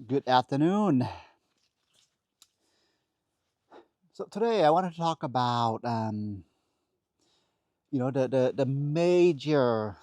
Good afternoon. So today I want to talk about the major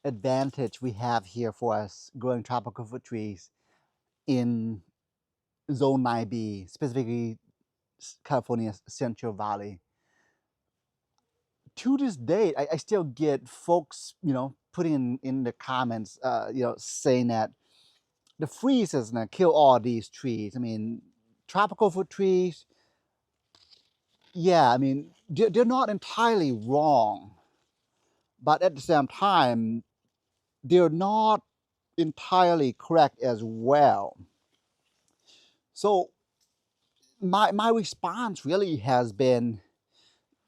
advantage we have here for us growing tropical fruit trees in Zone 9B, specifically California's Central Valley. To this day, I still get folks, putting in the comments, saying that the freeze is gonna kill all these trees. I mean, tropical fruit trees, yeah, I mean, they're not entirely wrong, but at the same time, they're not entirely correct as well. So my response really has been,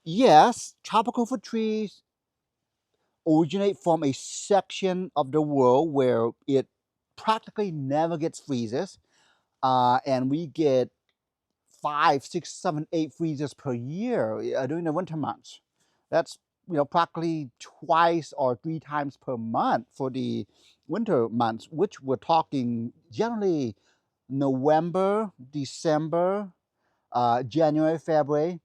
yes, tropical fruit trees originate from a section of the world where it practically never gets freezes, and we get 5, 6, 7, 8 freezes per year during the winter months. That's practically twice or 3 times per month for the winter months, which we're talking generally November, December, January, February,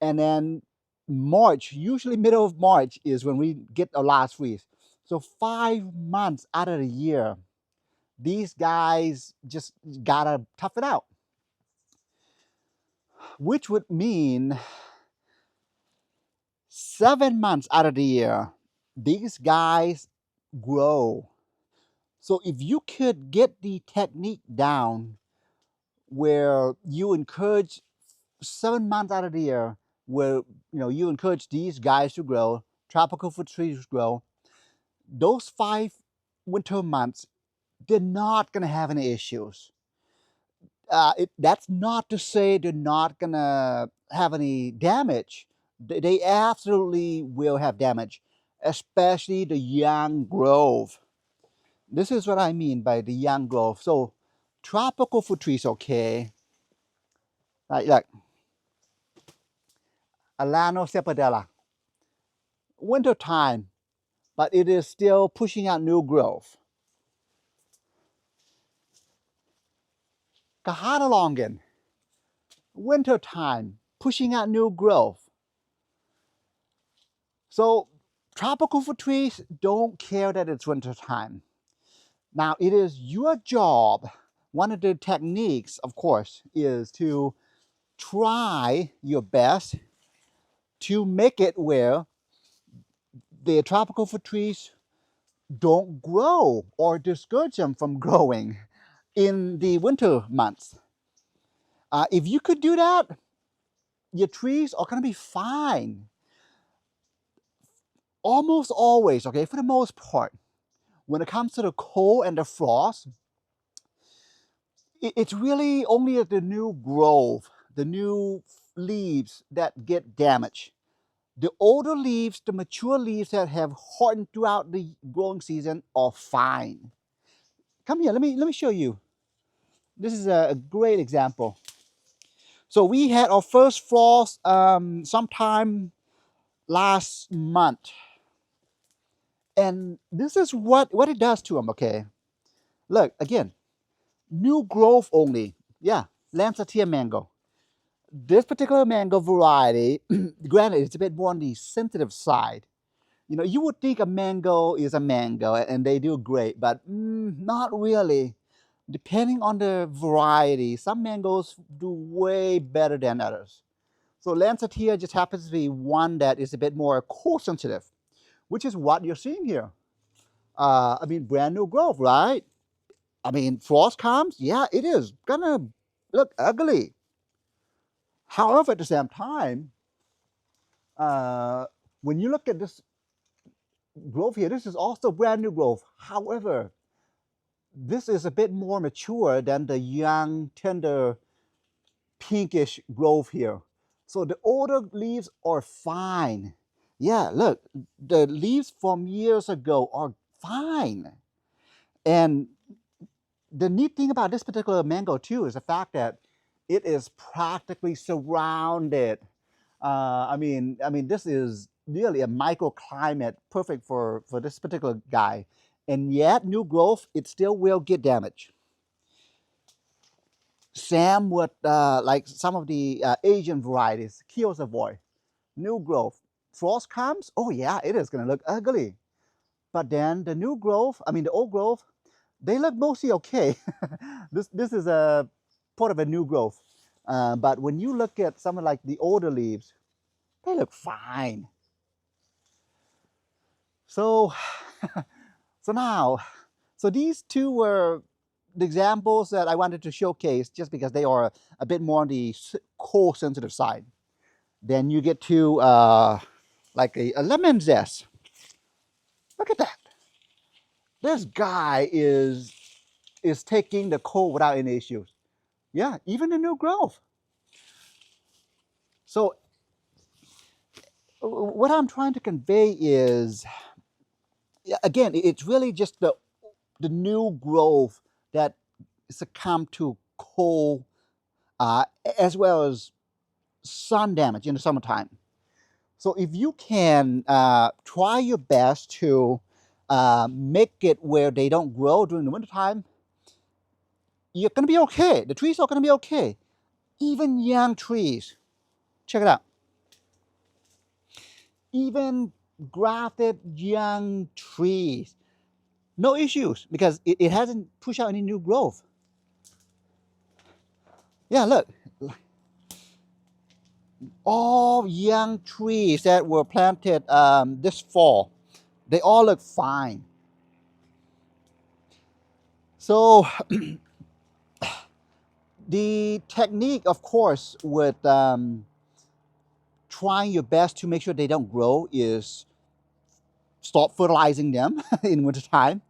and then March. Usually, middle of March is when we get our last freeze. So 5 months out of the year, these guys just gotta tough it out, which would mean 7 months out of the year, these guys grow. So if you could get the technique down where you encourage 7 months out of the year, where you encourage these guys to grow, tropical fruit trees to grow, those 5 winter months, they're not gonna have any issues. That's not to say they're not gonna have any damage. They absolutely will have damage, especially the young growth. This is what I mean by the young growth. So tropical fruit trees, okay, like Alano Cepedella, winter time, but it is still pushing out new growth. Kahadalongan, winter time, pushing out new growth. So tropical fruit trees don't care that it's winter time. Now it is your job. One of the techniques, of course, is to try your best to make it where the tropical fruit trees don't grow or discourage them from growing in the winter months. If you could do that, your trees are going to be fine. Almost always, okay, for the most part, when it comes to the cold and the frost, it's really only the new growth, the new leaves that get damaged. The older leaves, the mature leaves that have hardened throughout the growing season are fine. Come here, let me show you. This is a great example. So we had our first frost sometime last month. And this is what it does to them, okay? Look, again, new growth only. Yeah, Lancetier mango. This particular mango variety, granted, it's a bit more on the sensitive side. You would think a mango is a mango and they do great, but not really. Depending on the variety, some mangoes do way better than others. So Lancetier just happens to be one that is a bit more cold sensitive, which is what you're seeing here. I mean, brand new growth, right? I mean, frost comes, yeah, it is gonna look ugly. However, at the same time, uh, when you look at this growth here, this is also brand new growth. However, this is a bit more mature than the young, tender, pinkish growth here. So the older leaves are fine. Yeah, look, the leaves from years ago are fine. And the neat thing about this particular mango too is the fact that it is practically surrounded. I mean, this is really a microclimate perfect for this particular guy, and yet new growth, it still will get damaged. Same with like some of the Asian varieties, Kiosavoy, new growth. Frost comes, oh yeah, it is gonna look ugly. But then the new growth, I mean the old growth, they look mostly okay. This is a part of a new growth. But when you look at some of like the older leaves, they look fine. So, so now, so these two were the examples that I wanted to showcase just because they are a bit more on the cold sensitive side. Then you get to like a lemon zest. Look at that. This guy is taking the cold without any issues. Yeah, even the new growth. So what I'm trying to convey is, again, it's really just the new growth that succumb to cold as well as sun damage in the summertime. So if you can try your best to make it where they don't grow during the wintertime, you're going to be okay. The trees are going to be okay. Even young trees, check it out. Even grafted young trees, no issues because it hasn't pushed out any new growth. Yeah, look, all young trees that were planted this fall, they all look fine. So the technique, of course, with trying your best to make sure they don't grow is stop fertilizing them in wintertime,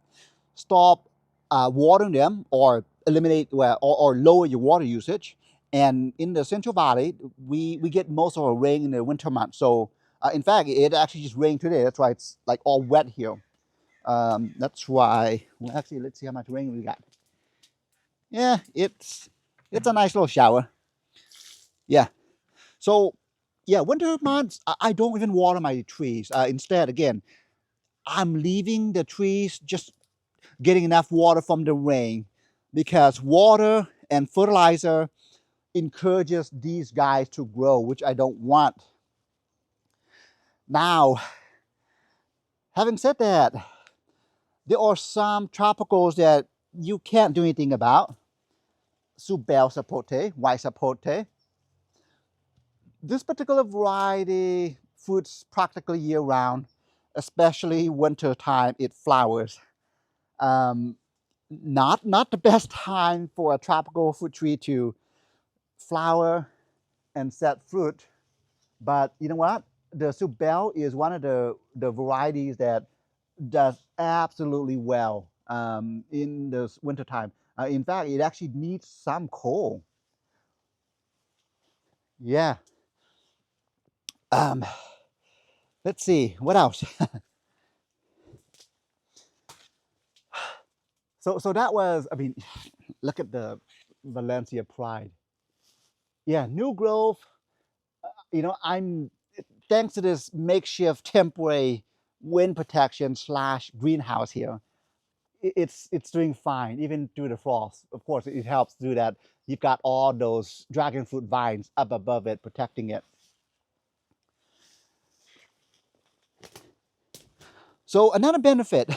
stop watering them, or eliminate or lower your water usage. And in the Central Valley, we get most of our rain in the winter months. So in fact, it actually just rained today. That's why it's like all wet here. That's why, well, actually, let's see how much rain we got. Yeah, it's a nice little shower. Yeah. So yeah, winter months, I don't even water my trees. Instead, again, I'm leaving the trees just getting enough water from the rain because water and fertilizer encourages these guys to grow, which I don't want. Now, having said that, there are some tropicals that you can't do anything about. Subel sapote, white sapote. This particular variety fruits practically year round, especially winter time. It flowers. Um, not the best time for a tropical fruit tree to flower and set fruit, but you know what? The Subel is one of the varieties that does absolutely well in the wintertime. In fact, it actually needs some cold. Yeah. Um, let's see, what else? So that was, I mean, look at the Valencia Pride. Yeah, new growth. You know, I'm thanks to this makeshift temporary wind protection slash greenhouse here. It's doing fine even through the frost. Of course, it helps do that. You've got all those dragon fruit vines up above it protecting it. So another benefit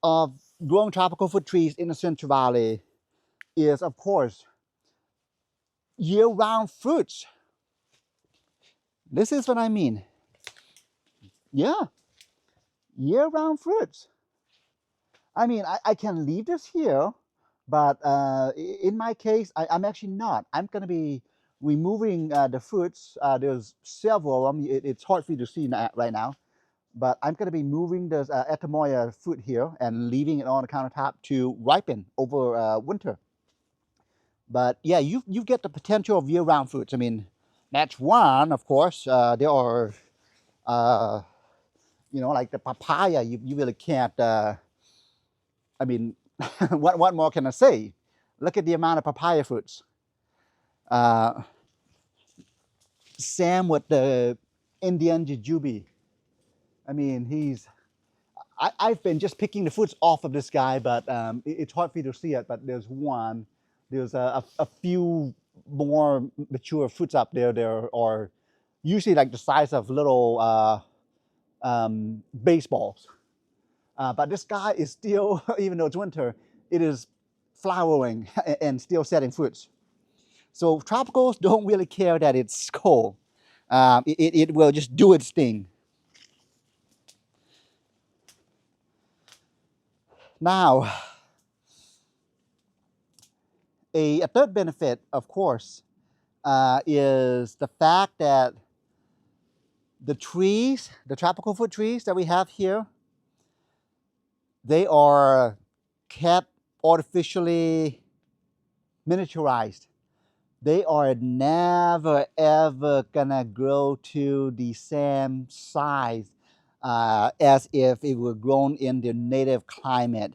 of growing tropical fruit trees in the Central Valley is, of course, year-round fruits. This is what I mean. Yeah, year-round fruits. I mean, I can leave this here, but in my case, I'm actually not. I'm going to be removing the fruits. There's several of them. It's hard for you to see right now, but I'm going to be moving this Etamoya fruit here and leaving it on the countertop to ripen over winter. But yeah, you get the potential of year-round fruits. I mean, that's one, of course. There are, uh, you know, like the papaya. You really can't. I mean, what more can I say? Look at the amount of papaya fruits. Uh, Sam with the Indian jujube. I mean, I've been just picking the fruits off of this guy, but it's hard for you to see it. But there's one There's a few more mature fruits up there. There are usually like the size of little baseballs. But this guy is still, even though it's winter, it is flowering and still setting fruits. So tropicals don't really care that it's cold. It will just do its thing. Now, a third benefit, of course, is the fact that the trees, the tropical fruit trees that we have here, they are kept artificially miniaturized. They are never ever gonna grow to the same size as if it were grown in the native climate.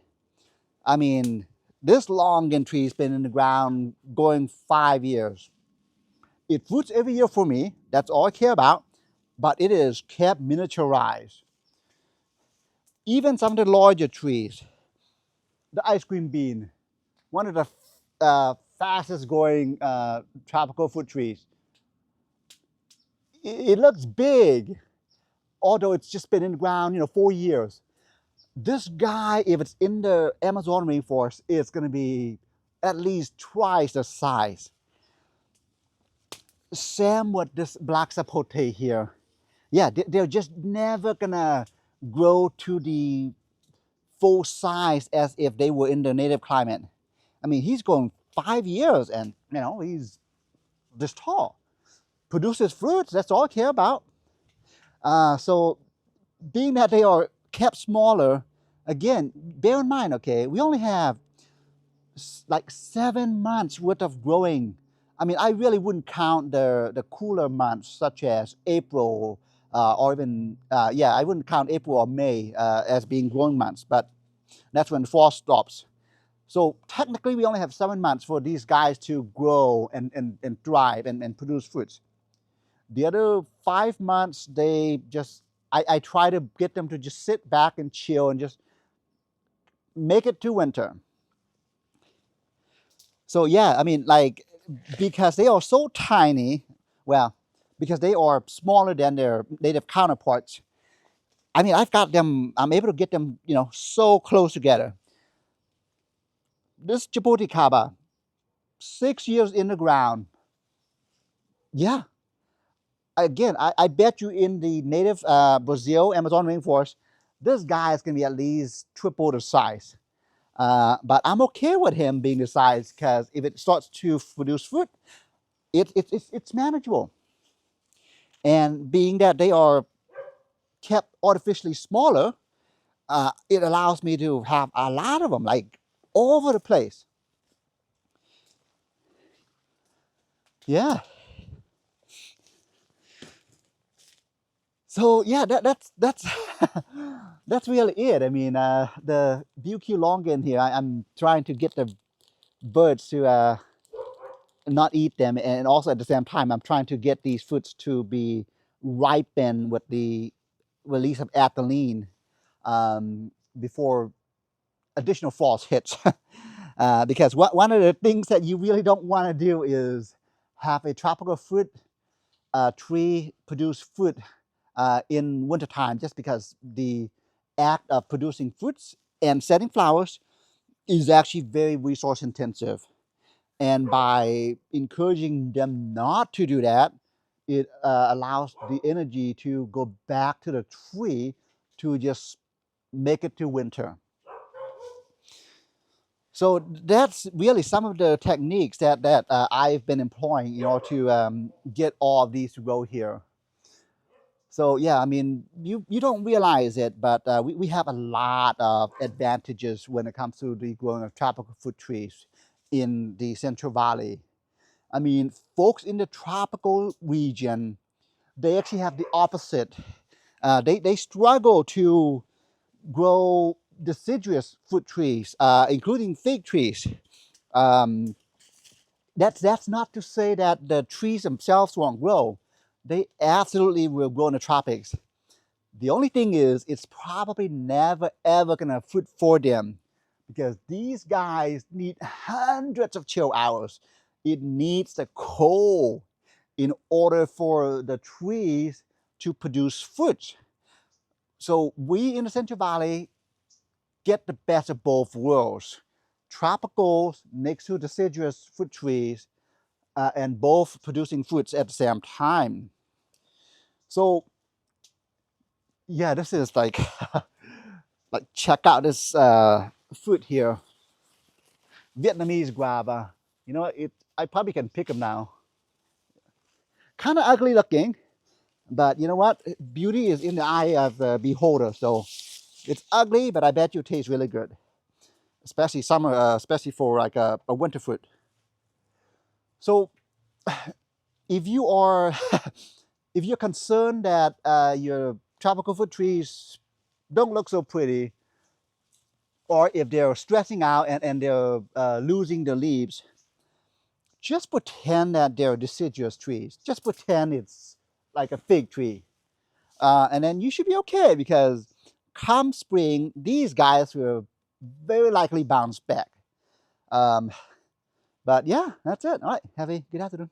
I mean, this longan tree's been in the ground going 5 years. It fruits every year for me. That's all I care about. But it is kept miniaturized. Even some of the larger trees, the ice cream bean, one of the fastest growing tropical fruit trees. It looks big, although it's just been in the ground, 4 years. This guy, if it's in the Amazon rainforest, it's going to be at least twice the size. Same with this black sapote here. Yeah, they're just never gonna grow to the full size as if they were in the native climate. I mean, he's going 5 years and, he's this tall. Produces fruits, that's all I care about. So being that they are kept smaller, again, bear in mind, okay, we only have like 7 months worth of growing. I mean, I really wouldn't count the cooler months such as April or even, I wouldn't count April or May as being growing months, but that's when the frost stops. So technically we only have 7 months for these guys to grow and thrive and produce fruits. The other 5 months, I try to get them to just sit back and chill and just make it to winter. So yeah, I mean, like, because they are so tiny, well, because they are smaller than their native counterparts, I mean, I'm able to get them, so close together. This Jaboticaba, 6 years in the ground. Yeah. Again, I bet you in the native Brazil, Amazon rainforest, this guy is going to be at least triple the size. But I'm okay with him being the size because if it starts to produce fruit, it's manageable. And being that they are kept artificially smaller, it allows me to have a lot of them, like all over the place. Yeah. So yeah, that's that's really it. I mean, the BQ longan here, I'm trying to get the birds to not eat them, and also at the same time, I'm trying to get these fruits to be ripened with the release of ethylene before additional frost hits. Because one of the things that you really don't want to do is have a tropical fruit tree produce fruit in wintertime, just because the act of producing fruits and setting flowers is actually very resource intensive. And by encouraging them not to do that, it allows the energy to go back to the tree to just make it to winter. So that's really some of the techniques that I've been employing, to get all of these to grow here. So yeah, I mean, you don't realize it, but we have a lot of advantages when it comes to the growing of tropical fruit trees in the Central Valley. I mean, folks in the tropical region, they actually have the opposite. They struggle to grow deciduous fruit trees, including fig trees. Um, that's not to say that the trees themselves won't grow. They absolutely will grow in the tropics. The only thing is, it's probably never ever gonna fruit for them because these guys need hundreds of chill hours. It needs the cold in order for the trees to produce fruit. So we in the Central Valley get the best of both worlds. Tropicals next to deciduous fruit trees, and both producing fruits at the same time. So yeah, this is like, like check out this fruit here, Vietnamese guava. You know, I probably can pick them now. Kind of ugly looking, but you know what? Beauty is in the eye of the beholder. So it's ugly, but I bet you it tastes really good, especially summer, especially for like a winter fruit. So if you are if you're concerned that your tropical fruit trees don't look so pretty, or if they're stressing out and they're losing the leaves, just pretend that they're deciduous trees. Just pretend it's like a fig tree. And then you should be okay, because come spring, these guys will very likely bounce back. Um, but yeah, that's it. All right, have a good afternoon.